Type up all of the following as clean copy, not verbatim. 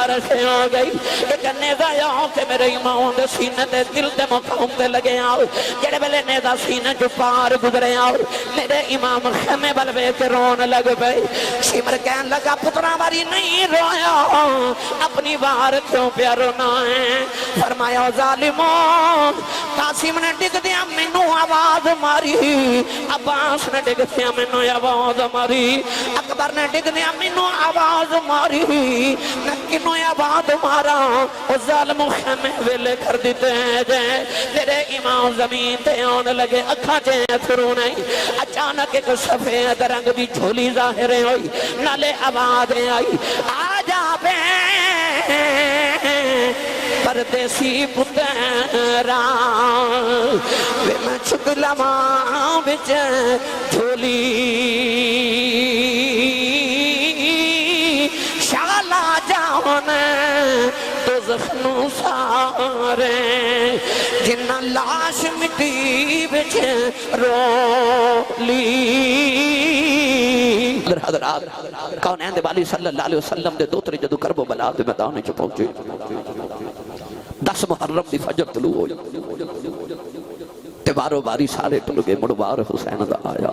بارش ہو گئی ایک نیزہ یہاں کہ میرے امام دے سینے دے دل دے مقام دے لگے آؤ جڑے بلے نیزہ سینے جو پار گزرے آؤ میرے امام خیمے بلوے کے رون لگ گئے شمر کہنے لگا پترہ باری نہیں رویا اپنی بار کیوں پہ رونا ہے فرمایا ظالموں قاسم نے ڈگ دیا مینوں آواز ماری عباس نے ڈگ دیا مینوں آواز ماری اکبر نے ڈگ دیا مینوں آواز ماری میں کنوں آواز مارا وہ ظالم خیمے ویلے کر دیتے ہیں جائیں میرے امام زمین تے آن لگے اکھا جائیں تھرو نہیں اچانک ایک سفید رنگ بھی جھولی ظاہریں ہوئی نالے آوازیں آئی آجا بے پردیسی پترا وے میں چھکلا ماں بچ جھولی شالا جاؤن تو زخنوں سارے جنہ لاش مٹی بچ رولی حضرات کونین دے والی صلی اللہ علیہ وسلم دے دوترے جدو کرب و بلا دے میدانے چ پہنچے 10 محرم دی فجر طلوع ہوئی تے بارو باری سارے ٹل گئے مڑوار حسین دا آیا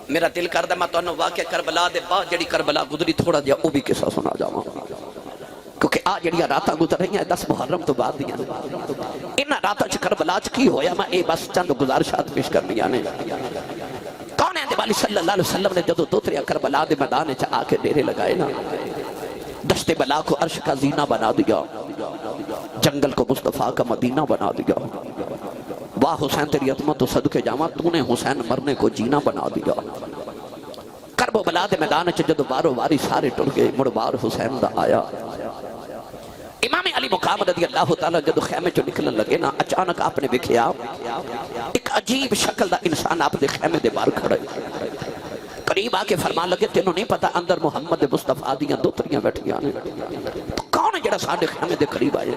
میرا دل کردہ میں تو انہوں واقع کربلا دے بعد جڑی کربلا گزری تھوڑا دیا او بھی قصہ سنا جاواں کیونکہ آج جڑیاں راتاں گزر رہی ہیں 10 محرم تو بعد دیاں انہاں راتاں چ کربلا چ کی ہویا میں اے بس چند گزارشات پیش کرنی آنے کون ہے والی صلی اللہ علیہ وسلم نے جدو دوتریا کربلا دے میدان چ آ کے ڈیرے لگائے نا دشت بلا کو عرش کا زینہ بنا دیا جنگل کو مصطفیٰ کا مدینہ بنا دیا واہ حسین تیری عظمت و صدقے جاواں تو نے حسین مرنے کو جینا بنا دیا کرب و بلا دے میدان چ جدو بارو باری سارے ٹر گئے مڑ بار حسین دا آیا امام علی مقام رضی اللہ تعالیٰ جدو خیمے چو نکلن لگے نا اچانک آپ نے دیکھیا ایک عجیب شکل دا انسان آپ دے خیمے دے بار کھڑے قریب آکے فرمان لگے تینوں نہیں پتا اندر محمد مصطفیٰ دیاں دوتریاں بیٹھیاں نے کون جڑا ساڑھے خیمے دے قریب آئے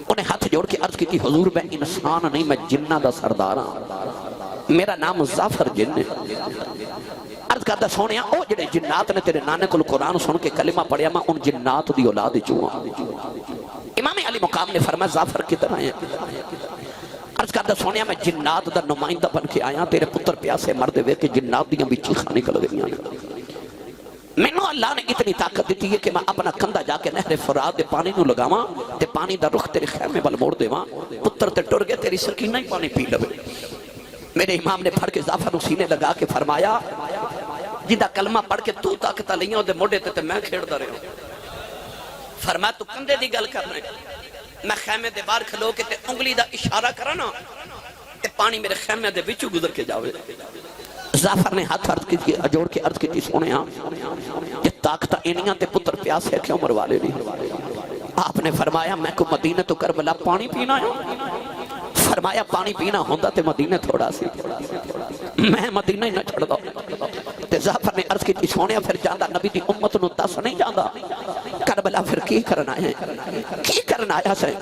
انہیں ہاتھ جوڑ کے عرض کی تھی حضور میں انسان نہیں میں جنہ دا سرداراں میرا نام ظافر جن ہے عرض کردہ سونیا او جڑے جنات نے تیرے نانے کو قرآن سن کے کلمہ پڑھیا میں ان جنات دی اولاد چوہاں امام علی مقام نے فرمایا ظافر کدھر آئے عرض کردہ سونیا میں جنات دا نمائندہ بن کے آیا تیرے پتر پیاسے مردے ہوئے کہ جنات دیاں بھی چیخاں نکل گئیاں مینوں اللہ نے اتنی طاقت دیتی ہے کہ میں اپنا کندھا جا کے نہر فرات دے پانی نو لگاواں تے پانی دا رخ تیرے خیمے بل موڑ دیواں پتر تے ٹر گئے تیری سکینہ ہی پانی پی لوے میرے امام نے پھڑ کے ظافر نو سینے لگا کے فرمایا جدہ کلمہ پڑھ کے تو طاقتہ لئیوں دے موڑے تے میں کھیڑ دا رہے ہوں فرمایا تو کندے دی گل کر رہے میں خیمے دے بار کھلو کے تے انگلی دا اشارہ کرنا تے پانی میرے خیمے دے بچو گزر کے جاوے ظافر نے ہاتھ عرض کی جوڑ کے عرض کی سونے یہ طاقتہ انیاں تے پتر پیاس ہے کیوں مروالے نہیں آپ نے فرمایا میں کو مدینہ تو کربلا پانی پینا ہے فرمایا پانی پینا ہوندہ تے مدینہ تھوڑا سی میں مدینہ ہی نہ چھڑ دو تے ظافر نے عرض کی سونے پھر جاندہ نبی دی امت نو تاس نہیں جاندہ کربلا پھر کی کرنا ہے کی کرنا ہے سے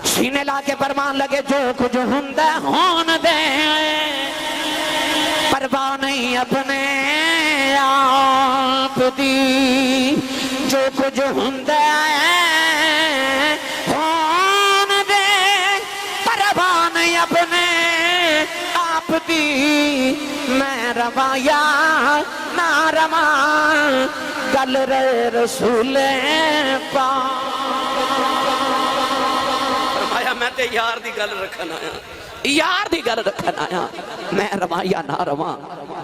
سینے لا کے فرمان لگے جو کچھ ہوندہ ہون دے پرواہ نہیں اپنے آپ دی جو کچھ ہوندہ ہون دے پرواہ نہیں اپنے آپ دی میں رواں یا نہ رواں گل رے رسول پاک فرمایا میں تے یار دی گل رکھنا ہے یار دی گل رکھن آیا میں رواں یا نہ رواں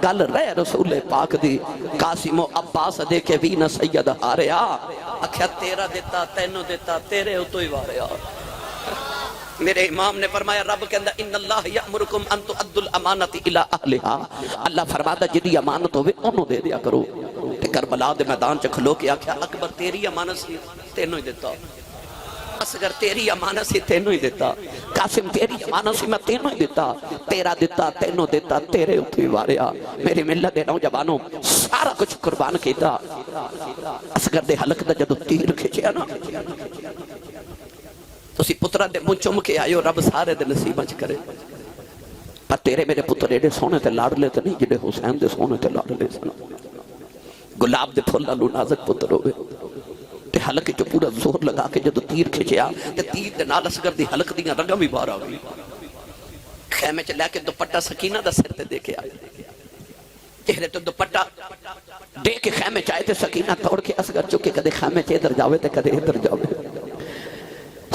گل رہ رسول پاک دی قاسم و عباس دے کے بھی نہ سید ہاریا اکھیا تیرا دیتا تینوں دیتا تیرے اتو ہی واریا میرے امام نے فرمایا رب کہندہ ان اللہ یأمرکم ان تؤدوا الامانۃ الی اہلها اللہ فرماتا جدی امانت ہوئے انہوں دے دیا کرو تے کربلا دے میدان چ کھلو کے آکھیا اکبر تیری امانت سی تینوں ہی دیتا اصغر تیری امانت سی تینوں ہی دیتا قاسم تیری امانت سی میں تینوں ہی دیتا تیرا دیتا تینوں دیتا تیرے اتھی واریا میری ملت دے نوجوانوں سارا کچھ قربان کیتا اصغر دے حلق دا جدو تیر کھچیا نا تو سی پترہ دے منہ چم کے آئیو رب سارے دے نصیبہ چ کرے پر تیرے میرے پتر ایڈے سونے تے لاڑ لیتے نہیں جڑے حسین دے سونے تے لاڑ لیتے گلاب دے پھول لالو نازک پتر ہوئے تے حلق جو پورا زور لگا کے جدو تیر کھچیا تے تیر دے نال اصغر دی حلق دیاں رگاں بھی باہر آ گئی خیمے چ لے کے دوپٹہ سکینہ دا سر تے دے کے آئے چہرے تو دوپٹہ دے کے خیمے چ آئے تے سکینہ توڑ کے اصغر چکے کدے خیمے چ ادھر جاوے تے کدے ادھر جاوے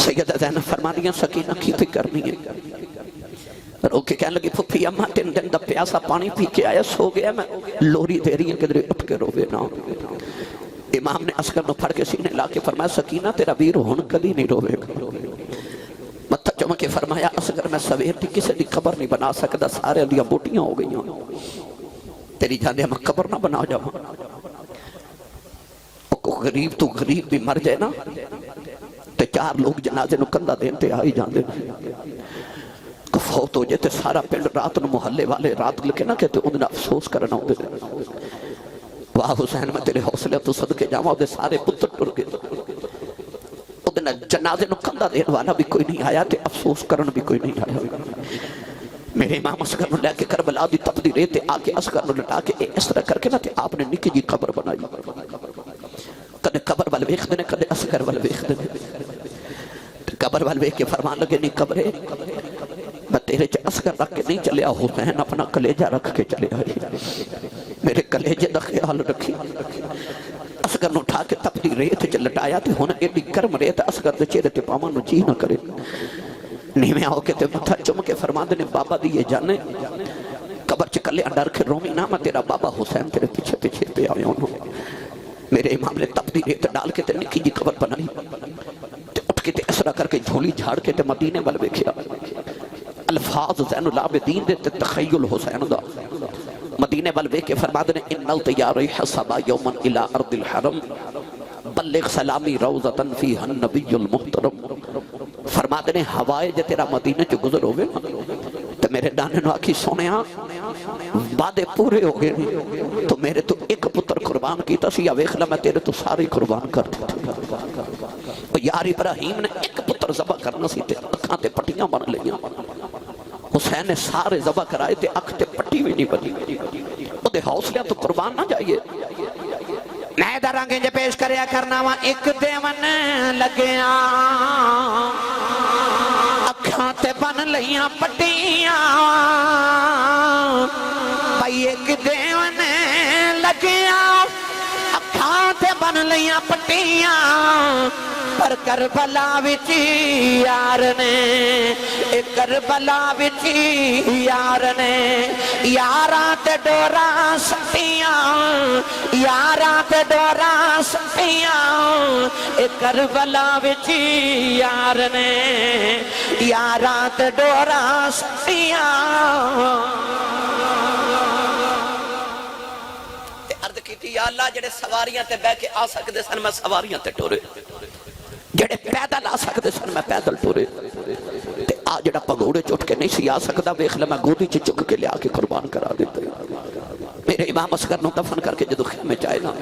سیدہ زینب فرما دیا سکینہ کی فکر نہیں ہے رو کے کہنے لگی پھپھی اماں تین دن دا پیاسا پانی پی کے آیا سو گیا میں لوری دے رہی ہیں کدھر اٹھ کے روے نا امام نے اصغر نو پھڑ کے سینے لا کے فرمایا سکینہ تیرا ویر ہون کلی نہیں روے گا متھا چوم کے فرمایا اصغر میں سویر دی کسی دی قبر نہیں بنا سکتا سارے علیاں بوٹیاں ہو گئی ہیں تیری جانے میں قبر نہ بنا جاؤں غریب تو غریب بھی مر جائے نا تے چار لوگ جنازے نو کندہ دین تے آئی جان دین فوت ہو جائے تے سارا پنڈ رات نو محلے والے رات لکھے نہ کہتے انہیں افسوس کرنا ہو دے واہ حسین میں تیرے حوصلے تو صدقے جاؤں دے سارے پتر ٹر گئے انہیں جنازے نو کندہ دین والا بھی کوئی نہیں آیا تے افسوس کرنا بھی کوئی نہیں آیا میرے امام اصغر نو لے کے کربلا دی تپدی ریتے آکے اصغر نو لٹا کے اس طرح کر کے نا تے آپ نے نکی جی قبر بنائی کدے قبر وال ویکھ دے کدے اصغر وال ویکھ دے قبر وال ویکھ کے فرمان لگے نہیں قبرے میں تیرے چ اصغر رکھ کے نہیں چلیا حسین اپنا کلیجہ رکھ کے چلے آئی میرے کلیجے دا خیال رکھی اصغر نو اٹھا کے تپدی ریت چ لٹایا تے ہونا ایڈی گرم ریت اصغر دے چہرے تے پاواں نو جی نہ کرے نہیں میں آؤ کے تے متھا چم کے فرما دے بابا دی یہ جانے قبر چ کلے ڈر کے رومی نہ میں تیرا بابا حسین تیرے پیچھے پیچھے پہ آیا ہوں میرے امام نے تپدی ریت ڈال کے تے نکی جی قبر بنائی تے اٹھ کے تے اسرا کر کے جھولی جھاڑ کے تے مدینے وال ویکھیا الفاظ زین العابدین دے تے تخیل حسین دا مدینے وال ویکھ کے فرما دے ان الطیار حسبا یوما الی ارض الحرم بلغ سلامی روضتن فیہا النبی المحترم فرما دے ہوائے جے تیرا مدینے چ گزر ہوئے تے میرے دانے نو آکھی سونیا وعدے پورے ہو گئے تو میرے تو ایک پتر قربان کیتا سی یا ویکھ لا میں تیرے تو سارے قربان کر دیتا یار ابراہیم نے ایک پتر ذبح کرنا سی تے اکھاں تے پٹیاں بن لیاں حسین نے سارے ذبح کرائے تے اکھ تے پٹی بھی نہیں بنی او دے حوصلے تو قربان نہ جائیے میں درانگیں جے پیش کریا کرنا وا ایک دیون لگیا اکھاں تے بن لیاں پٹیاں بھائی ایک دیون لگیا اکھاں تے بن لیاں پٹیاں پر کربلا وچی یار نے ایک کربلا وچی یار نے یاراں تے ڈوراں سٹیاں یاراں تے ڈوراں سٹیاں ایک کربلا وچی یار نے یاراں تے ڈوراں سٹیاں عرض کیتی یا اللہ جڑے سواریاں تے بہ کے آ سکدے سن میں سواریاں تے ٹورے جڑے پیدل آ سکتے سن میں پیدل ٹورے تے آ جڑا پگوڑے چٹ کے نہیں سی آ سکتا ویکھ لے میں گودی چ چک کے لیا کے قربان کرا دیتا میرے امام اصغر نو دفن کر کے جدو خیمے چائے نا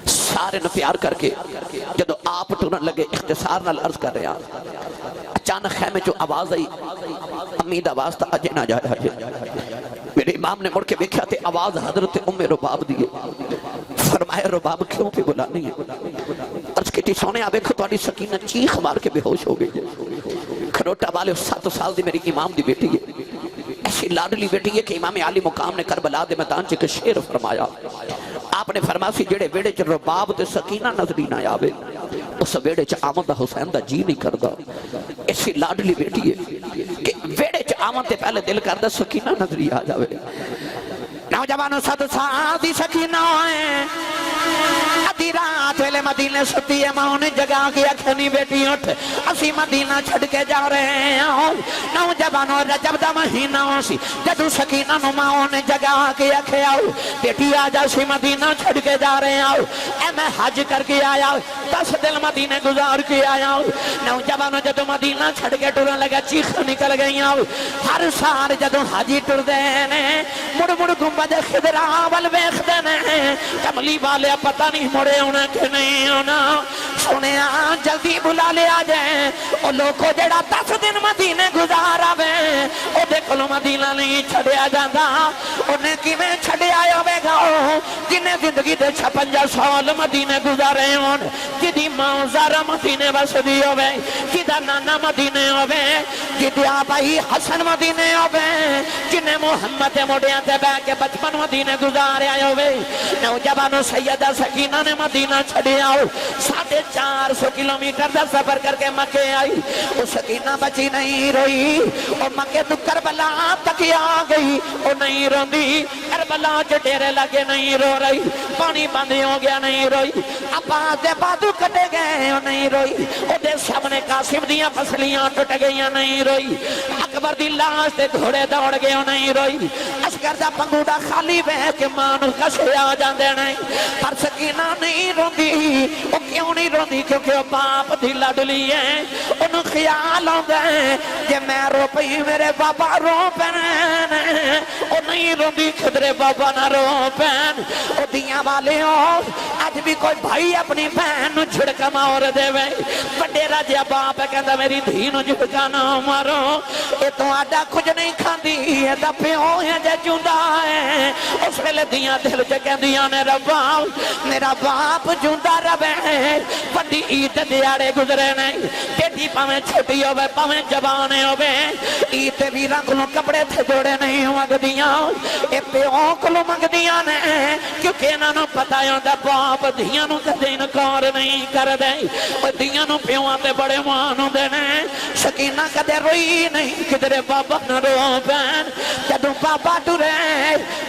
سارے نو پیار کر کے جدو آپ ٹرن لگے اختصار نال عرض کر رہے ہیں اچانک خیمے چو آواز آئی امید آواز تا اجے نہ جائے اجے میرے امام نے مڑ کے دیکھا تے آواز حضرت ام رباب دیئے فرمایا رباب کیوں پہ بلانی ہے عرض کی تھی سونے آبے کو توڑی سکینہ چیخ مار کے بے ہوش ہو گئی کھروٹا والے 7 سال دی میری امام دی بیٹی ہے ایسی لاڈلی بیٹی ہے کہ امام عالی مقام نے کربلا دے میدان چ کے شعر فرمایا آپ نے فرمایا سی جڑے ویڑے چ رباب تے سکینہ نظری نہ آوے اس ویڑے چ آمد دا حسین دا جی نہیں کردا ایسی لاڈلی بیٹی ہے کہ ویڑے چ آمد تے پہلے دل کردا سکینہ نظری آ جاوے نوجوانوں 7 سال دی سکینہ ہے ادھی رات ویلے مدینے ستی ہے ماں نے جگا کے اکھنی بیٹی اٹھ اسی مدینہ چھڑ کے جا رہے ہیں نوجوانوں رجب دا مہینہ سی جدو سکینہ نو ماں نے جگا کے اکھے آؤ بیٹی آجا سی مدینہ چھڑ کے جا رہے ہیں اے میں حج کر کے آیا 10 دن مدینے گزار کے آیا نوجوانوں جدو مدینہ چھڑ کے ٹرن لگا چیخ نکل گئی ہر سال جدو حجی ٹر دے نے مڑ مڑ گنبد خضرا ول ویکھدے نے کملی والے پتہ نہیں مڑے ہونا کہ نہیں ہونا سنے جلدی بلا لیا جائے او لوگو جڑا 10 دن مدینے گزارا وے او دیکھو لو مدینہ نہیں چھڑیا جاندہ انہیں کی میں چھڑیا ہوئے گا جنہیں زندگی دے 56 سال مدینے گزارے ہون جدی ماں زارہ مدینے بس دی ہوئے جدہ نانا مدینے ہوئے جدی آبائی حسن مدینے ہوئے جنہیں محمد موڑیاں تے بے کے بچپن مدینے گزارے آئے ہوئے نوجوانو سیدہ سکینہ نے مدینہ چھڑیا ہو 450 کلومیٹر دا سفر کر کے مکے آئی وہ سکینہ بچی نہیں روئی وہ مکے تو کربلا تک آ گئی وہ نہیں رو دی کربلا جو ڈیرے لگے نہیں رو رہی پانی باندھی ہو گیا نہیں روئی آباد بادو کٹے گئے وہ نہیں روئی وہ دے سامنے قاسم دیاں فصلیاں ٹوٹ گئیاں نہیں روئی اکبر دی لاش دے گھوڑے دوڑ گئے وہ نہیں روئی اسکر دا پنگوڑا خالی بے کہ مانو کسے آ جان دے نہیں پر سکینہ نہیں رو دی وہ کیوں نہیں رو دی کیونکہ وہ باپ دی لڑلی ہے انہوں خیال ہوں گئے کہ میں رو پئی میرے بابا رو پہنے وہ نہیں رو دی خدرے بابا نہ رو پہن وہ دیاں والے ہوں آج بھی کوئی بھائی اپنی بہن جھڑکا مار دے وے بڑے راجہ باپ ہے کہتا میری دھینو جھڑکا نہ مارو یہ تو آڈا کچھ نہیں کھاندی ہے دا پیوں ہے جے جوندہ ہے اس ویلے دیاں دل جگہ دیاں نے ربا میرا باپ جوندہ رب ہے بڑی عید دیارے گزرے نہیں بیٹی پاویں چھوٹی ہوئے پاویں جوانے ہوئے عید بھی رنگلوں کپڑے تھے جوڑے نہیں مگ دیاں اے پیوں کلو مگ دیاں نے کیونکہ انہاں نو پتہ ہے دا باپ دیاں نو کدے انکار نہیں کر دے او دیاں نو پیوں تے بڑے مانو دے نے سکینہ کدے روئی نہیں کدرے بابا نہ رو پین جدوں بابا ٹرے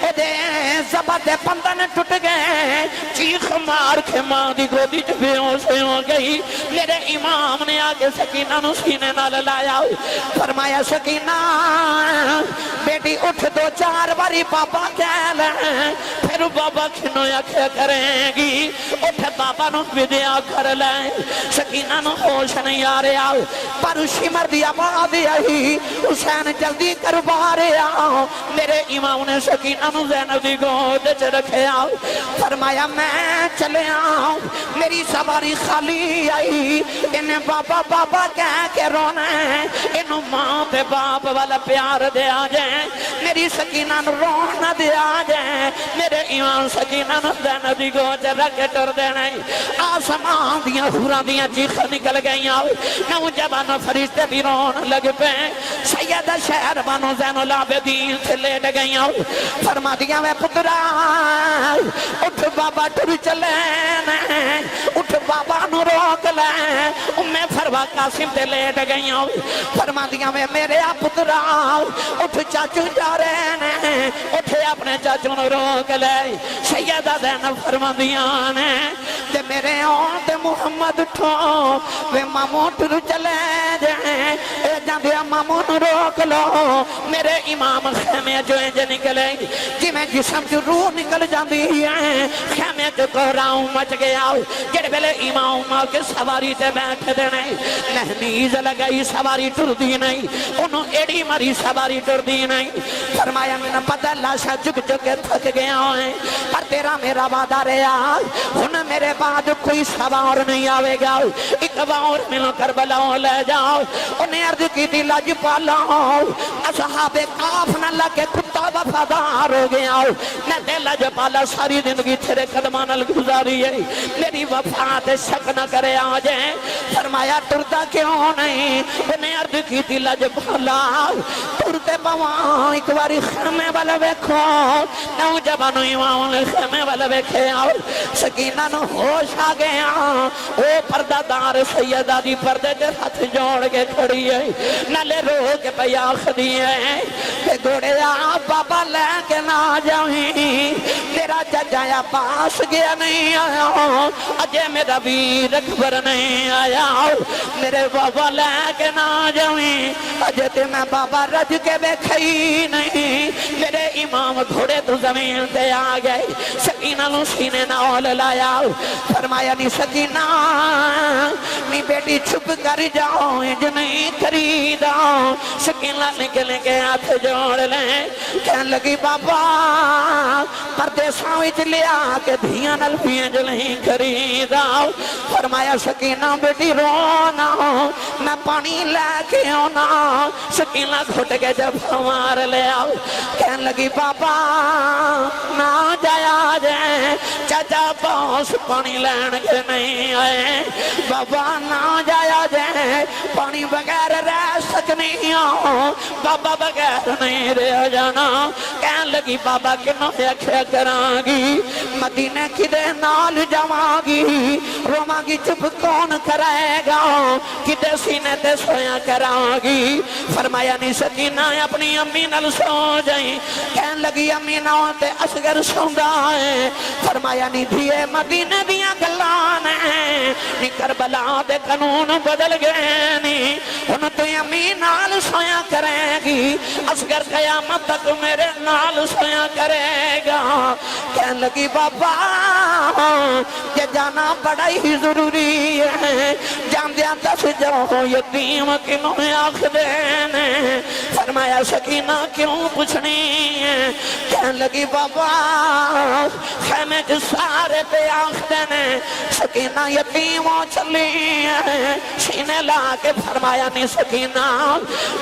او دے زبا دے پندن ٹوٹ گئے چیخ مار کے ماں دی گودی چ پیوں سے ہو گئی میرے امام نے آگے سکینہ نو سینے نہ لایا فرمایا سکینہ بیٹی اٹھ 2-4 باری بابا کہہ لیں پھر بابا کھنو یا کیا کریں گی اٹھ بابا نو بدیا کر لیں سکینہ نو ہوش نہیں آ رہا پر اسی مردی آباد آئی حسین جلدی کروا رہا میرے امام نے سکینہ نو زینب دی گود چ رکھے فرمایا میں چلے آؤں میری سواری خالی آئی انہیں بابا بابا کہہ کے رونا ہے انہوں ماں پہ باپ والا پیار دے آ جائیں میری سکینہ نو رونا دے آ جائیں میرے ایمان سکینہ نو دینا دی گوچ رکھے ٹر دینا آسمان دیاں حوران دیاں چیخ نکل گئیاں نوجوان فرشتے بھی رون لگ پہ سید شہر بانو زین العابدین سے لیٹ گئیاں فرما دیاں میں پترا اٹھ بابا ٹر چلے اٹھ بابا نو روک لیں میں فروا قاسم تے لیٹ گئیاں فرما دیاں میں میرے پترا اٹھ چاچو جا رہے ہیں اٹھے اپنے چاچو نو روک لے سیدہ زینب فرما دیاں نے تے میرے آن تے محمد اٹھو وے مامو ٹر چلے جائیں اے جاندیا مامو نو روک لو میرے امام خیمے جو انج نکلے جی میں جسم جو روح نکل جاندی ہے خیمے جو کوہراؤں مچ گیا جڑ بلے امام کے سواری تے بیٹھ دینے نحنیز لگئی سواری ٹر دی نہیں انہوں ایڈی مری سواری ٹر دی نہیں فرمایا میں نے پتہ لاشا جگ جگ تھک گیا ہے پر تیرا میرا وعدہ رہا انہیں میرے بعد کوئی سوار نہیں آوے گا ایک بار ملو کربلاؤں لے جاؤ انہیں عرض کی تھی لج پالا اصحاب کاف نہ لگے کتا وفادار ہو گیا میں دے لج پالا ساری زندگی تیرے قدمان گزاری ہے میری وفات شک نہ کرے آجیں فرمایا ٹرتا کیوں نہیں انہیں عرض کی تھی لج پالا ٹرتے پوان ایک باری خیمے والا ویکھو نوجوانو ایمان خیمے والا ویکھے آؤ سکینہ نو ہوش آ گیا او پردہ دار سیدہ دی پردے دے ہاتھ جوڑ کے کھڑی ہے نالے رو کے پیا خدی ہے کہ گوڑے آپ بابا لے کے نہ جائیں میرا ججایا پاس گیا نہیں آیا اجے میرا ویر اکبر نہیں آیا میرے بابا لے کے نہ جاویں اجے تے میں بابا رج کے بیکھئی نہیں میرے امام گھوڑے تو زمین تے آ گئے سکینہ نو سینے نال لایا فرمایا نی سکینہ نی بیٹی چھپ کر جاؤ انج نہیں کریدا سکینہ نکلے کے ہاتھ جوڑ لیں کہنے لگی بابا پردیساں وچ لیا کہ دھیاں نال انج نہیں کریدا فرمایا سکینہ بیٹی رونا میں پانی لے کے آنا سکینہ گھٹ کے جب ہمار لے آؤ کہنے لگی بابا نہ جایا جائے چاچا باس پانی لین کے نہیں آئے بابا نہ جایا جائے پانی بغیر رہ سکنی آؤ بابا بغیر نہیں رہ جانا کہنے لگی بابا کنوں اکھیا کرانگی مدینے کی دے نال جاوانگی رومانگی چپ کون کرائے گا کدے سینے تے سویا کرانگی فرمایا نہیں سکینہ اپنی امی نل سو جائیں کہنے لگی امی نہ تے اصغر سوندا ہے فرمایا نہیں دھیے مدینے دیاں گلان ہیں نی کربلا دے قانون بدل گئے نہیں ان تو امی نال سویا کرے گی اصغر قیامت تک میرے نال سویا کرے گا کہنے لگی بابا یہ جانا بڑا ہی ضروری ہے جان دیا دس جاؤ یتیم کنوں آخ دینے فرمایا سکینہ کیوں پوچھنی ہے کہنے لگی بابا خیمے جو سارے پہ آخ دینے سکینہ یتیموں چلی ہے سینے لا کے فرمایا نہیں سکینہ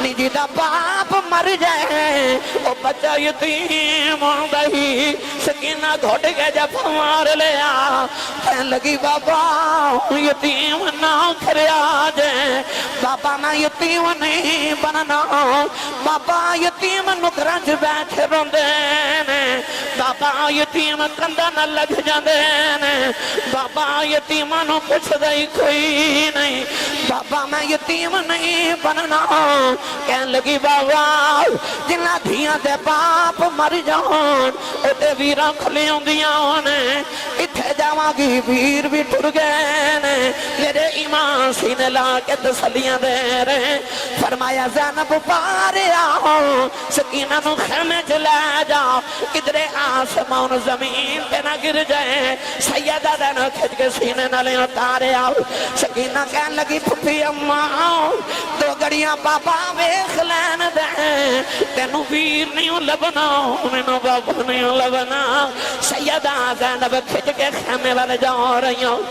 نجی دا باپ مر جائے او بچہ یتیم ہوں گئی سکینہ گھوٹ کے جب ہمار لیا کہنے لگی بابا یتیم نہ کرے آجے بابا میں یتیم نہیں بننا بابا یتیم نکرج بیٹھ روندے بابا یتیم کندہ نہ لگ جاندے بابا یتیم نو کچھ دائی کوئی نہیں بابا میں یتیم نہیں بننا کہنے لگی بابا جنہ دھیاں دے باپ مر جان اتے ویرہ کھلی ہوندیاں ہونے اتھے جاوانگی ویر بھی ٹر گئے میرے ایمان سینے لا کے تسلیاں دے رہے فرمایا زینب پارے آؤ سکینہ نو خیمے چلے جاؤ کدرے آسمان زمین پہ نہ گر جائے سیدہ دے نو کھج کے سینے نہ لے اتارے آؤ سکینہ کہنے لگی پھپی اماں آؤ دو گڑیاں بابا ویخ لین دے تینو ویر نہیں لبنا مینو بابا نہیں لبنا سیدہ زینب کھج کے خیمے والے جا رہی ہوں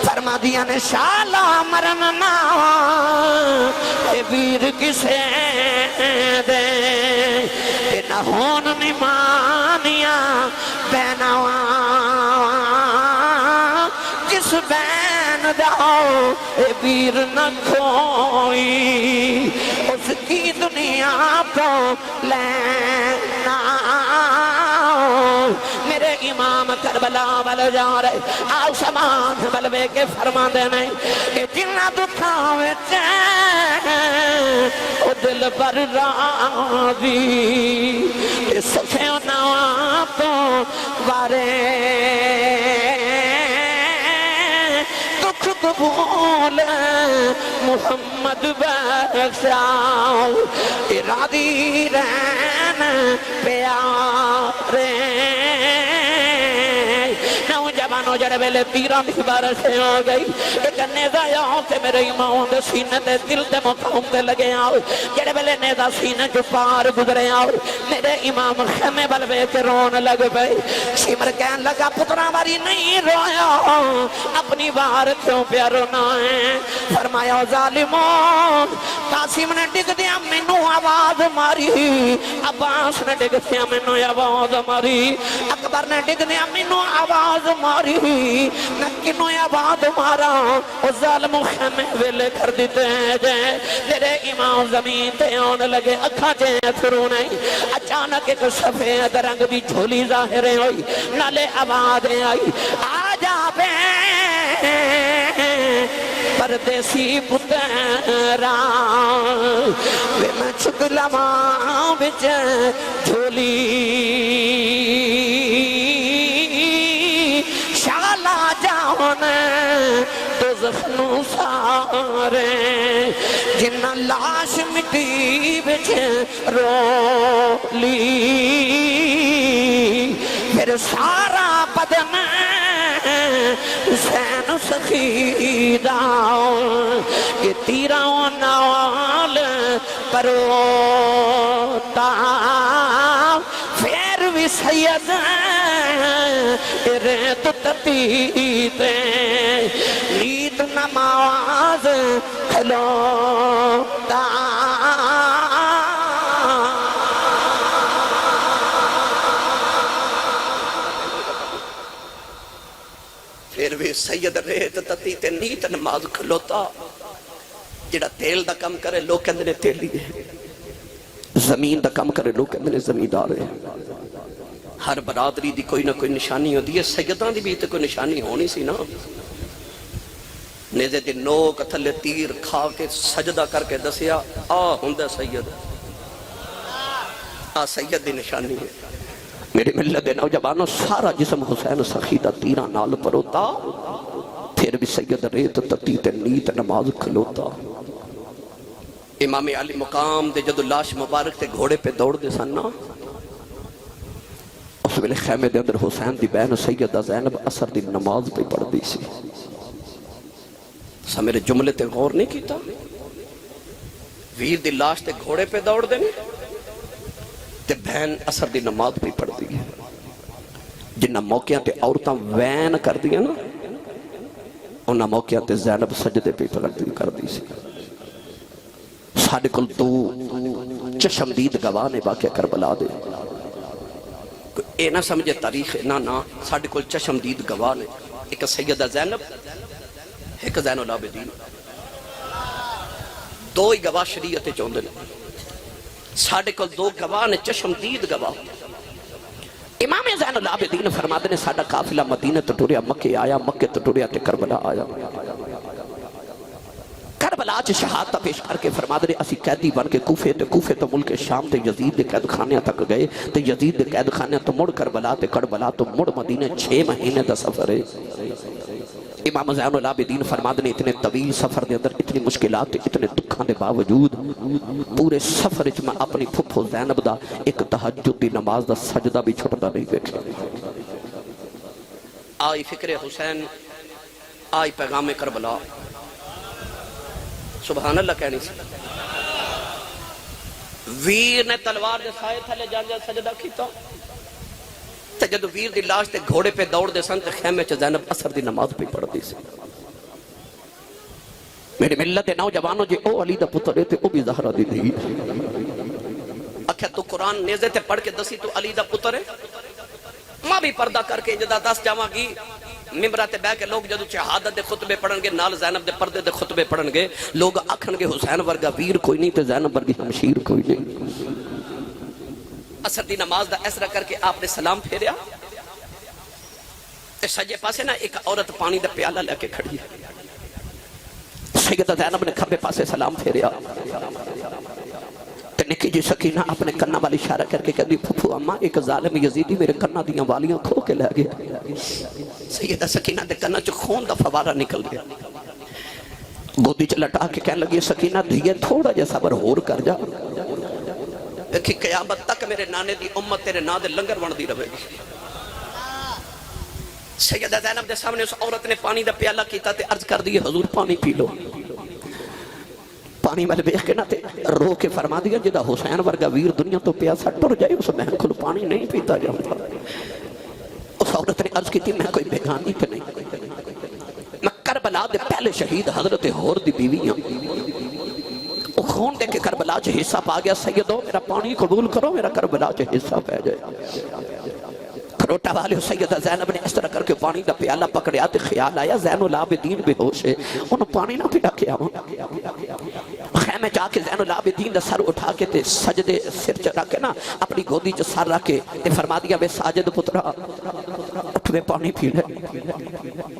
فرما دیا نے شالا مرننا اے ویر کسے دے اے نہون نمانیاں بیناواں جس بین داؤ اے ویر نہ کھوئی اس کی دنیا کو لینا میرے امام کربلا والے جا رہے آؤ سمان بلوے کے فرما دینے کہ جنہ دکھاوے چین او دل پر راضی کہ سفے و نواپو وارے دکھ قبول محمد بخشاؤ ارادی رہن پیارے نوجوانوں جڑے ویلے تیران کی بارشیں ہو گئی ایک نیزہ یہاں سے میرے امام دے سینے دے دل دے مقام دے لگے آؤ جڑے ویلے نیزہ سینے جو پار گزرے آؤ میرے امام خیمے بلوے کے رون لگ گئے شمر کہن لگا پترہ باری نہیں رویا اپنی بار کیوں پیا رونا ہے فرمایا ظالموں قاسم نے ڈگ دیا مینوں آواز ماری عباس نے ڈگ دیا مینوں آواز ماری اکبر نے ڈگ دیا مینوں آواز ماری نہ کنوں آواز مارا وہ ظالم خیمے ویلے کر دیتے ہیں جائیں میرے امام زمین تے آن لگے اکھا جائیں تھرو نہیں اچانک ایک سفید رنگ بھی جھولی ظاہریں ہوئی نالے آوازیں آئی آجا بے پردیسی پترا وے میں چکلا ماں بچ جھولی شالا جاؤن تو برزخ نو سارے جنہ لاش مٹی بچ رو لی پھر سارا بدن حسین سخیدہ کہ تیروں نال پروتا پھر بھی سید ریت تتیتے نیت نماز کھلوتا پھر بھی سید ریت تتیتے نیت نماز کھلوتا جڑا تیل دا کم کرے لوگ کہندے نے تیلی ہے زمین دا کم کرے لوگ کہندے نے زمیندار ہے ہر برادری دی کوئی نہ کوئی نشانی ہوتی ہے سیدان دی بھی تے کوئی نشانی ہونی سی نا نیزے دی نوک تھلے تیر کھا کے سجدہ کر کے دسیا ہوندہ سید سید دی نشانی ہے میرے ملت نوجوانوں سارا جسم حسین سخیدہ تیرہ نال پروتا پھر بھی سید ریت تتیت نیت نماز کھلوتا امام علی مقام دے جدو لاش مبارک تے گھوڑے پہ دوڑ دے سننا اس ویلے خیمے دے اندر حسین دی بہن سیدہ زینب اثر دی نماز پہ پڑھ دی سی سا میرے جملے تے غور نہیں کیتا ویر دی لاش تے گھوڑے پہ دوڑ دے تے بہن اثر دی نماز پہ پڑھ دی جنہ موقعہ تے عورتاں وین کر دیا نا انہاں موقعہ تے زینب سجدے پہ کر دی سی ساڑھے کل دو چشمدید گواہ نے واقعہ کربلا دے اے نہ سمجھے تاریخ نا ساڑھے کل چشمدید گواہ نے ایک سیدہ زینب ایک زین العابدین دو ہی گواہ شریعت چوندے نے ساڑھے کل دو گواہ نے چشمدید گواہ امام زین العابدین فرماتے نے ساڑھا قافلہ مدینہ تو ٹوریا مکہ آیا مکہ تو ٹوریا تے کربلا آیا کربلا چ شہادت پیش کر کے فرماتے نے اسی قیدی بن کے کوفے تو ملک شام تے یزید دے قید خانے تک گئے تے یزید دے قید خانے تو مڑ کربلا تے کربلا تو مڑ مدینہ 6 مہینے دا سفر ہے امام زین العابدین فرماتے نے اتنے طویل سفر دے اندر اتنی مشکلات اتنے دکھاں دے باوجود پورے سفر میں اپنی پھپھو زینب دا ایک تہجد دی نماز دا سجدہ بھی چھٹتا نہیں دیکھا آئی فکر حسین آئی پیغام کربلا سبحان اللہ کہنی سی ویر نے تلوار دے سائے تھلے جان سجدہ کیتا تے جدو ویر دی لاش تے گھوڑے پہ دوڑ دے سن تے خیمے چ زینب اثر دی نماز پہ پڑھ دی سی میرے ملت نوجوانوں جے او علی دا پتر تے او بھی زہرا دی دی اکھا تو قرآن نیزے تے پڑھ کے دسی تو علی دا پتر ہے ماں بھی پردہ کر کے جدا دس جاواں گی ممبرات بہ کے لوگ جدو شہادت دے خطبے پڑھن گے نال زینب دے پردے دے خطبے پڑھن گے لوگ آکھن گے حسین ورگا ویر کوئی نہیں تے زینب ورگی ہمشیر کوئی نہیں اثر دی نماز دا ایسرا کر کے آپ نے سلام پھیریا تے سجے پاسے نا ایک عورت پانی دا پیالہ لے کے کھڑی ہے سیدہ زینب نے کھبے پاسے سلام پھیریا تے نکی جی سکینہ اپنے کنہ والی اشارہ کر کے کہہ دی پھپھو اماں ایک ظالم یزیدی میرے کنہ دیاں والیاں کھو کے لے گیا سیدہ سکینہ دے کنہ چو خون دا فوارہ نکل گیا گودی چ لٹا کے کہنے لگی سکینہ دھیے تھوڑا جا صبر ہور کر جا کہ قیامت تک میرے نانے دی امت تیرے نا دے لنگر بن دی رہے گی سیدہ زینب دے سامنے اس عورت نے پانی دا پیالہ کیتا تے عرض کر دی حضور پانی پی لو پانی مل بیخ کے نہ تے رو کے فرما دیا جدہ حسین ورگا ویر دنیا تو پیاسا ٹر جائے اس بہن کھلو پانی نہیں پیتا جاؤں اس عورت نے عرض کی تھی میں کوئی بیگانی پہ نہیں میں کربلا دے پہلے شہید حضرت حور دی بیوی ہوں خون دے کے کربلا چے حصہ پا گیا سیدو میرا پانی قبول کرو میرا کربلا چے حصہ پہ جائے کروٹا والے سیدہ زینب نے اس طرح کر کے پانی دا پیالہ پکڑیا تے خیال آیا زین العابدین بے ہوش ہے انہوں پانی نہ پیا کے آؤں خیمے جا کے زین العابدین دا سر اٹھا کے تے سجدے سر چڑھا کے نا اپنی گودی چ سر رکھ کے تے فرما دیا بے ساجد پترا اٹھ میں پانی پی لے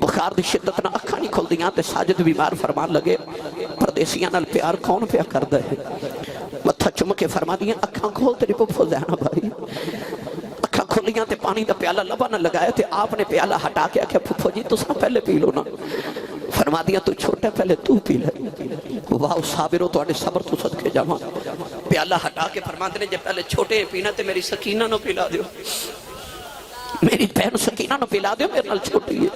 بخار دی شدت نہ اکھاں نہیں کھل دیاں تے ساجد بیمار فرمان لگے پردیسیاں نال پیار کون پیا کر دے متھا چم کے فرما دیا اکھاں کھول تیری پپھو زینب بھائی اکھاں کھولیاں تے پانی دا پیالہ لبا نہ لگایا تے آپ نے پیالہ ہٹا کے آکھیا پھپھو جی تساں پہلے پی لو نا فرما دیا تو چھوٹا پہلے تو پی لے. واہ صابرو تو صبر تو صدقے جاواں. پیالہ ہٹا کے فرماتے نے جب پہلے چھوٹے پینا تے میری سکینہ نو پلا دیو, میری بہن سکینہ نو پلا دیو, میرے نال چھوٹی ہے.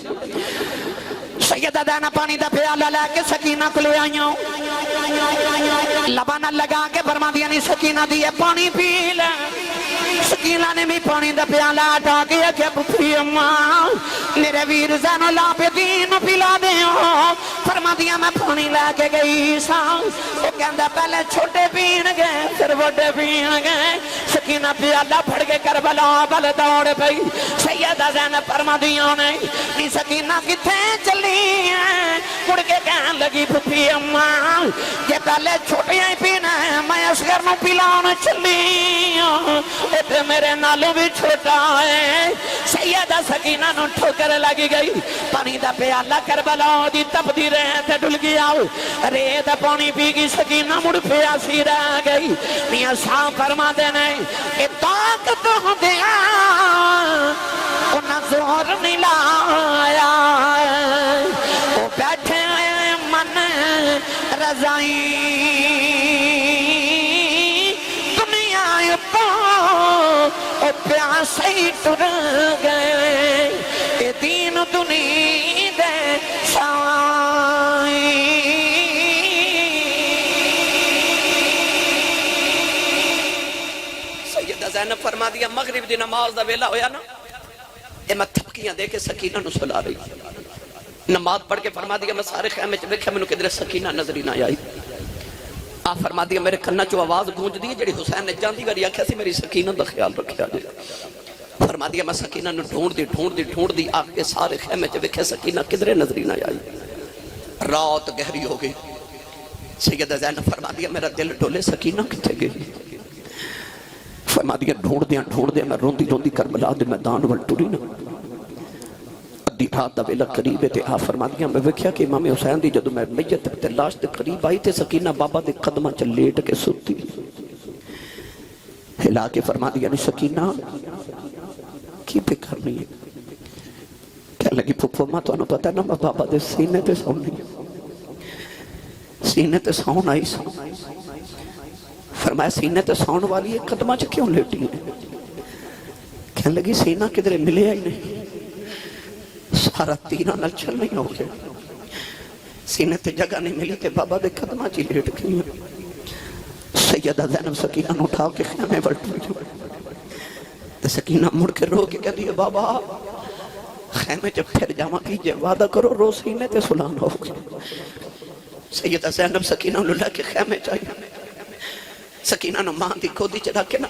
سیدہ زینب پانی دا پیالہ لے کے سکینہ کو لے آئیاں, لبانہ لگا کے فرما دیا نہیں سکینہ دیئے پانی پی لے. سکینہ نے بھی پانی دا پیالہ ہٹا کے کہ پھوپھی اماں میرے ویر زین العابدین پلا دے ہو. فرما دیا میں پانی لے کے گئی سا, وہ کہندہ پہلے چھوٹے پین گئے پھر بڑے پین گئے. سکینہ پیالہ پھڑ کے کربلا بل دوڑ پئی. سیدہ زینب فرما دیا نہیں سکینہ کتھے چلی ہیں, مڑ کے کہنے لگی پھوپھی اماں کہ پہلے چھوٹیاں ہی پینا ہے, میں اصغر نو پلانا چلی ہوں, اتنے میرے نالوں بھی چھوٹا ہے. سیدہ سکینہ نو ٹھوکر لگی گئی, پانی دا پیالہ کربلا دی تب دی رہے تھے ڈل گیا. ریت پانی پی گی سکینہ مڑ پیاسی رہ گئی. میاں صاحب فرما دینے کہ طاقت ہوں دیا انہاں زور نہیں لایا, وہ بیٹھے من رضائی دنیا تو وہ پیاسے ٹر گئے. اے دین دنیا دے سائی. سیدہ زینب فرما دیا مغرب دی نماز دا ویلا ہویا نا, اے میں تھپکیاں دے کے سکینہ نو سلا رہی. نماز پڑھ کے فرما دیا میں سارے خیمے چ ویکھیا مینوں کدھر سکینہ نظر ہی نہ آئی. آپ فرما دیا میرے کنا چو آواز گونج دی جڑی حسین نے جاندی واری آکھیا سی میری سکینہ دا خیال رکھیا جائے. فرما دیا میں سکینہ نو ڈھونڈ دی آ کے سارے خیمے چ ویکھیا سکینہ کدھر نظر ہی نہ آئی. رات گہری ہو گئی. سیدہ زینب فرما دیا میرا دل ڈولے سکینہ کتھے گئی. فرما دیا ڈھونڈ دیا میں روندی کربلا دے میدان وال ٹری نا. ادھی رات دا ویلا قریب ہے تے آ فرما دیا میں ویکھیا کہ امام حسین دی جدوں میں میت تے لاش دے قریب آئی تے سکینہ بابا دے قدماں چ لیٹ کے ستی. ہلا کے فرما دیا نہیں سکینہ کی پہ کرنی ہے. کہنے لگی پھوپھو ماں تو انہوں پتہ ہے نا میں بابا دے سینے تے سون نہیں, سینے تے سون آئی سا. فرمایا سینے تے سون والی ہے قدمہ چ کیوں لیٹی ہے. کہنے لگی سینہ کدھر ملے ہی نہیں, سارا تیرہ نل چل نہیں ہو گیا, سینے تے جگہ نہیں ملی تے بابا دے قدمہ چی لیٹ گئی. سیدہ زینب سکینہ نو اٹھا کے خیمے بلٹو جو تے سکینہ مڑ کے رو کے کہہ دیا بابا خیمے جب پھر جاما کیجئے وعدہ کرو رو سینے تے سلانا ہوگا. سیدہ زینب سکینہ نو لے کے خیمے چاہیے. سکینہ نو ماں دی کھودی چڑھا کے نا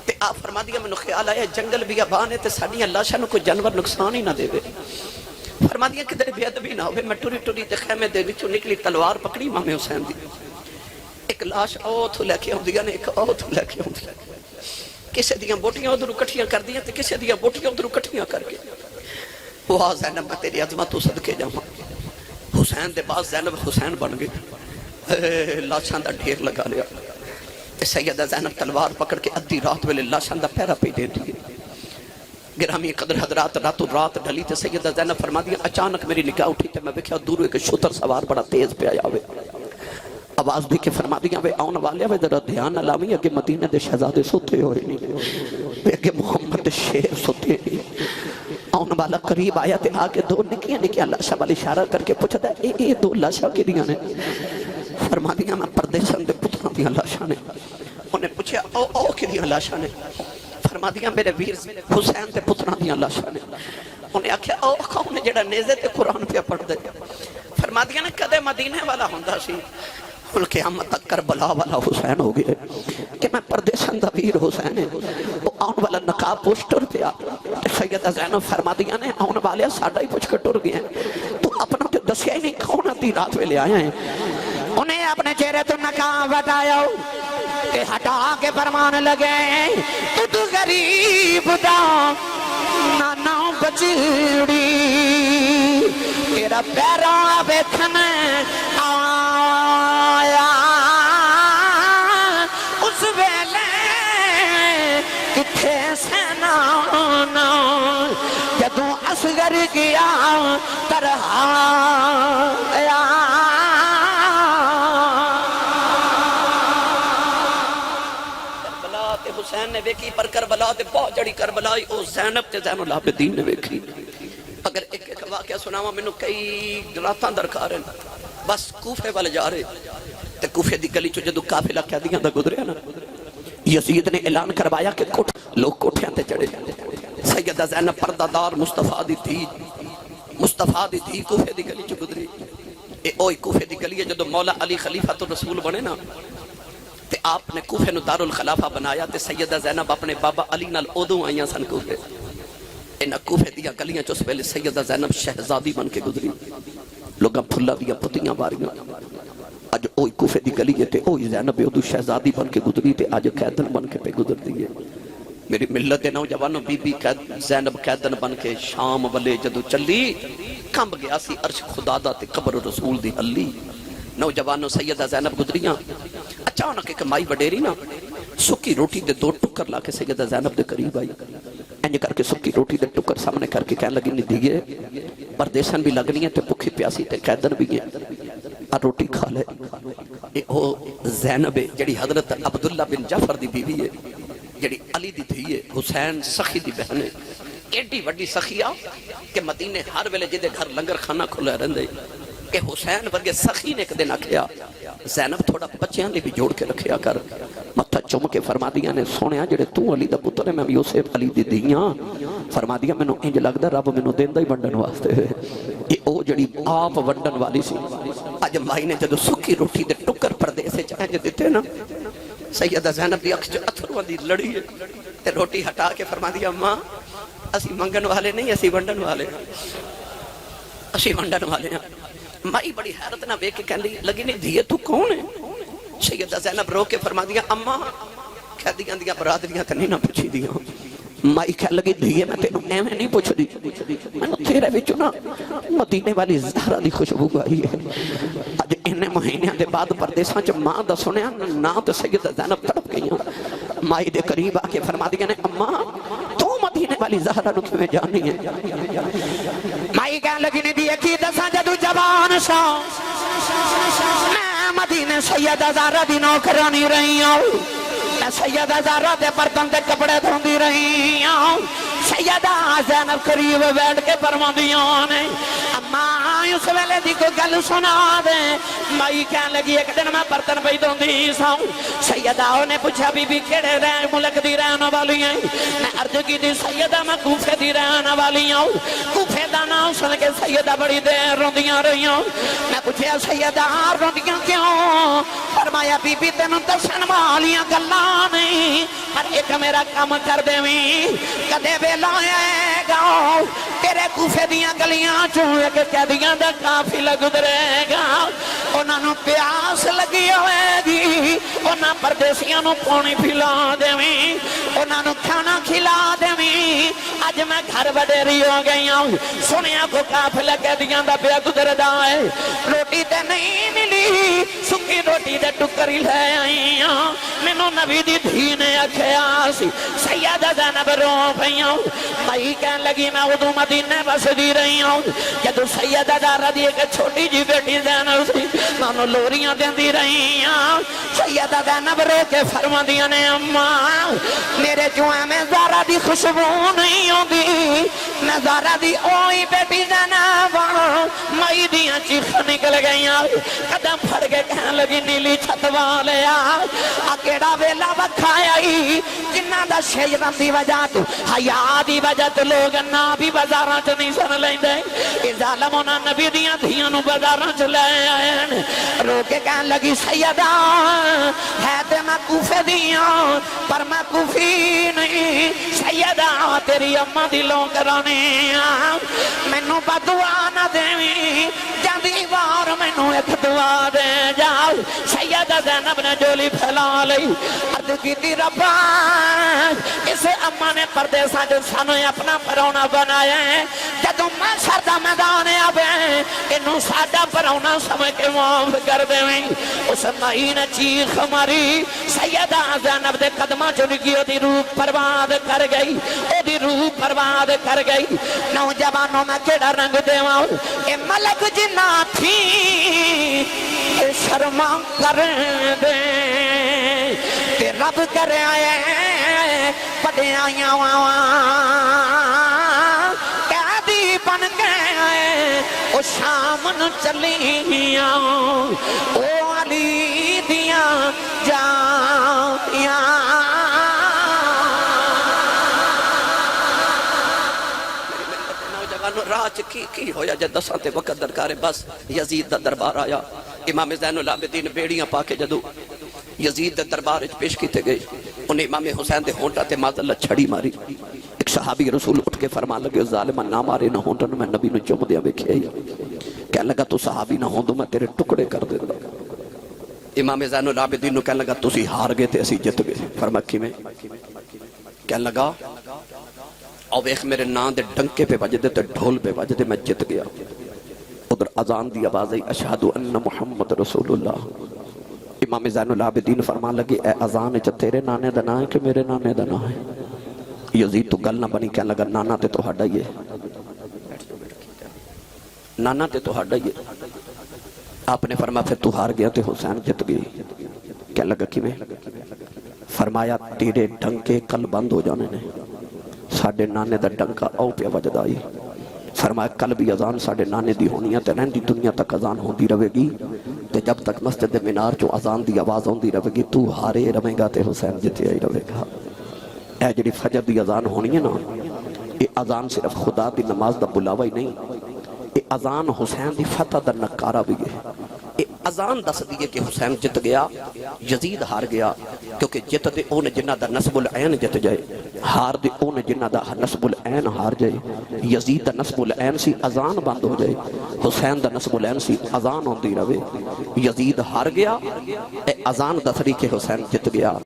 تے آپ فرما دیا میں نو خیال آیا جنگل بھی آبانے تے ساڑی اللہ شاہ نو کوئی جانور نقصان ہی نہ دے بے. فرما دیا کدھر بے ادبی نہ ہوئے. میں ٹوری تے خیمے دے وچوں نکلی تلوار پکڑی امام حسین دی. ایک لاش اوتھو لے کے آؤں دیا نے ایک اوتھو لے کے آؤں دیا. کسے دیاں بوٹیاں ادھرو کٹھیاں کر دیا تے کسے دیاں بوٹیاں ادھرو کٹھیاں کر کے. وہ زینب میں تیری عظمت تو صدقے جاؤں. حسین دے بعد زینب حسین بن گئے. لاشاں دا ڈھیر لگا لیا. سیدہ زینب تلوار پکڑ کے ادھی رات ویلے لاشاں دا پیرا پہ دے دیئے. گرامی قدر حضرات راتوں رات ڈھلی تے سیدہ زینب فرما دیا اچانک میری نگاہ اٹھی تے میں دیکھا دور ایک شتر سوار بڑا تیز پہ آیا ہوئے. آواز دی کے فرما دیا وے آن والے وے ذرا دھیان علاوی اگے مدینہ دے شہزادے سوتے ہوئے نہیں, وے اگے محمد شیر سوتے نہیں. آن والا قریب آیا تے آگے دو نکیاں لاشاں والی اشارہ کر کے پوچھا تھا اے دو لاشاں کی دیاں نے. فرما دیا میں پردیسن دے پتروں دیاں لاشاں نے. انہیں پوچھا او کی دیاں لاشاں نے. فرما دیا میرے ویر حسین دے پتروں دیاں لاشاں نے. انہیں آکھیا او کون جڑا نیزے تے قرآن پہ پڑھ دے. فرما دیا نے کدے مدینے والا ہوندہ سی قیامت تک کربلا والا حسین ہو گئے کہ میں پردیسن دا ویر حسین ہے. وہ آن والا نقاب پوشٹر پہ سیدہ زینب فرما دیا نے آن والے ساڑھا ہی پوچھ کے ٹر گئے ہیں تو اپنا تو دسیا ہی نہیں کون آتی رات میں لے آئے ہیں. انہیں اپنے چہرے تو نقاب ہٹایا کہ ہٹا کے فرمان لگے تو غریب دا نانا بچڑی تیرا پیرا بیتھن آیا اس ویلے کتھے سینانا جدوں اصغر گیا ترہا نے ویکھی پر کربلا تے بہت جڑی کربلا او زینب تے زین العابدین نے ویکھی اگر ایک ایک واقعہ سناواں مینوں کئی راتاں درکار ہیں بس کوفے والے جا رہے تے کوفے دی گلی چ جدوں قافلہ قیدیاں دا گزریا نا یزید نے اعلان کروایا کہ لوگ کوٹھیاں تے چڑھے سیدہ زینب پردہ دار مصطفیٰ دی تھی کوفے دی گلی چ گزری اے اوئی کوفے دی گلی ہے جدوں مولا علی خلیفۃ الرسول بنے نا تے آپ نے کوفے نو دار الخلافہ بنایا تے سیدہ زینب اپنے بابا علی نال اودوں آئیاں سن کوفے انہاں کوفے دیاں گلیاں چ اس ویلے سیدہ زینب شہزادی بن کے گزری لوگاں پھلاں دیاں پتیاں واریاں اج اوئی کوفے دی گلی ہے تے اوئی زینب اودوں شہزادی بن کے گزری تے اج قیدن بن کے پہ گزردی ہے میری ملت دے نوجوانوں بی بی زینب قیدن بن کے شام والے جدو چلی کمب گیا سی عرش خدا دا تے قبر رسول دی ہلی نوجوانوں سیدہ زینب گزریاں اچانک ایک مائی وڈیری نا سکی روٹی دے 2 ٹکر لا کے سیدہ زینب دے قریب آئی انج کر کے سکی روٹی دے ٹکر سامنے کر کے کہنے لگی نہیں دیئے پردیسن بھی لگنی ہے تے بھوکی پیاسی تے قیدن بھی ہے اور روٹی کھا لے او زینب جڑی حضرت عبداللہ بن جعفر دی بیوی ہے جڑی علی دی تھی ہے حسین سخی دی بہن ہے ایڈی وڈی سخیا کہ مدینے ہر ویلے جدے گھر لنگر کھانا کھلا رہندے کہ حسین ورگے سخی نے ایک دن آکھیا زینب تھوڑا بچیاں لے بھی جوڑ کے رکھیا کر متھا چوم کے فرما دیا نے سونیا جڑے تو علی دا پتر ہے میں یوسف علی دی دیاں فرما دیا مینوں انج لگدا رب مینوں دیندا ہی ونڈن واسطے اے او جڑی آپ ونڈن والی سی اج مائی نے جدوں سکی روٹی دے ٹکر پردے سے چانج دتے نا سیدہ زینب دی اکھ چ اتھرواں دی لڑی ہے تے روٹی ہٹا کے فرما دیا ماں اسی منگن والے نہیں اسی ونڈن والے اسی ونڈن والے ہیں مائی بڑی حیرت نہ ویکھ کے کہندی لگی نہیں دھیے تو کون ہے سیدہ زینب رو کے فرما دیا اماں قیدیاں دیاں برادریاں تے نہیں نہ پوچھی دیاں مائی کہہ لگی دھیے میں تینوں ایویں نہیں پوچھ دی میں تیرے وچوں نا مدینے والی زہرا دی خوشبو آئی ہے اج انہیں مہینیاں دے بعد پردیساں چ ماں دا سنیا نا تے سیدہ زینب تڑپ گئیاں مائی دے قریب آ کے فرما دیا نے اماں تو مدینے والی زہرا نو کیویں جانی ہے مائی کہہ لگی نے دی کی دساں جدو جوان سا میں مدینے سیدہ زہرا دی نوکرانی رہی ہوں میں سیدہ زہرا دے برتن دے کپڑے دھوندی رہی ہوں سیدہ زینب قریب بیٹھ کے فرماندیاں نے اماں اس ویلے دی کوئی گل سنا دے مائی کہنے لگی ایک دن میں برتن پئی دھوندی سا سیدہ نے پوچھا بی بی کیڑے ملک دی رہن والی ہیں میں عرض کی دی سیدہ میں کوفے دی رہن والی ہوں کوفے دا نام سن کے سیدہ بڑی دیر روندیاں رہی ہوں میں پوچھا سیدہ روندیاں کیوں فرمایا بی بی تینوں دسن والیاں گلاں نہیں پر ایک میرا کام کر دیویں کدے ویلا آئے گا تیرے کوفے دیاں گلیاں چوں ایک قیدیاں دا قافلہ گزرے گا انہاں نوں پیاس لگی ہوئے گی انہاں پردیسیاں نوں پانی پلا دیویں انہاں نوں کھانا کھلا دیویں اج میں گھر وڈیری ہو گئی ہوں سنیا کو قافلہ قیدیاں دا پیا گزردا ہے روٹی تے نہیں ملی سکی روٹی دے ٹکر ہی لے آئی ہوں مینوں نبی دی دھی نے آکھیا سی سیدہ زینب رو پئیاں مائی کہنے لگی میں ادو مدینے بس دی رہی ہوں جدو سیدہ زہرا دی ایک چھوٹی جی بیٹی زینب سی میں لوریاں دیندی رہی ہوں سیدہ زینب رو کے فرماندیاں نے اماں میرے چوہے میں زہرا دی خوشبو نہیں ہوندی میں زہرا دی اوئی بیٹی زینب مائی دیاں چیخ نکل گئیاں قدم پھڑ کے کہنے لگی نیلی چھت والیا اکیڑا ویلا وکھائی جنہ دا شیطان دی وجہ تو حیا دی وجہ تو لوگ نا بھی بازاراں چ نہیں سن لیندے اے ظالم انہاں نبی دیاں دھیاں نو بازاراں چ لے آئے رو کے کہن لگی سیدہ ہے تے میں کوفے دیاں پر میں کوفی نہیں سیدہ تیری اماں دی نوکرانی مینوں بدعا نہ دیویں جاندی وار مینوں ایک دعا دے جا سیدہ زینب نے جولی پھیلا لئی عرض کیتی ربا اسے اماں نے پردیساں جو سانو اپنا پرونا بنایا ہے جدوں میں سردہ میدان آوے انہوں ساڈا پرونا سمجھ کے معاف کر دیویں اس مائی نے چیخ ماری سیدہ زینب دے قدماں چنگی او دی روح برباد کر گئی او دی روح برباد کر گئی نوجوانوں میں کیڑا رنگ دیواں اے ملک جنہ تھی اے شرما کر دے رب کرے پڑھیاں قیدی بن گئے او شام نو چلیاں او علی دیاں جائیاں راج کی ہویا جے دساں تے وقت درکار ہے بس یزید دا دربار آیا امام زین العابدین بیڑیاں پا کے جدو یزید دا دربار اچ پیش کیتے گئے انہیں امام حسین دے ہونٹا تے معذاللہ چھڑی ماری ایک صحابی رسول اٹھ کے فرمان لگے ظالمہ نہ مارے نہ ہونٹا میں نبی نو چم دیا بیکھے ہی کہنے لگا تو صحابی نہ ہوندو میں تیرے ٹکڑے کر دے دا امام زین العابدین نو کہنے لگا تسی ہار گئے تے اسی جت گئے فرمکی میں کہنے لگا اور ایک میرے نام دے ڈنکے پہ بجدے تے ڈھول پہ بجدے میں جت گیا ادھر اذان دی آواز ہے اشہدو ان محمد رسول اللہ امام زین العابدین فرمان لگے اے اذان ہے تیرے نانے دا نام ہے کہ میرے نانے دا نام ہے یزید تو گل نہ بنی کہنے لگا نانا تے تو ہڈا ہی ہے نانا تے تو ہڈا ہی ہے آپ نے فرمایا پھر تو ہار گیا تے حسین جت گئی کہنے لگا کی میں فرمایا تیرے ڈنکے کل بند ہو جانے نے ساڑھے نانے دا ڈنکا او پہ وجد آئی فرمایا کل بھی اذان ساڑھے نانے دی ہونی ہے تے رہندی دنیا تک اذان ہوندی رہے گی تے جب تک مسجد منار چو اذان دی آواز ہوندی رہے گی تو ہارے رہے گا تے حسین جتے آئی رہے گا اے جڑی فجر دی اذان ہونی ہے نا یہ اذان صرف خدا دی نماز دا بلاوا ہی نہیں یہ اذان حسین دی فتح دا نکارہ بھی ہے یہ اذان دس دیئے کہ حسین جت گیا یزید ہار گیا کیونکہ جت دے اون جنہ دا نسب العین جت جائے ہار دے اون جنہ دا نسب العین ہار جائے یزید دا نسب العین سی اذان بند ہو جائے حسین دا نسب العین سی اذان ہوندی رہے یزید ہار گیا اے اذان دس دی کہ حسین جت گیا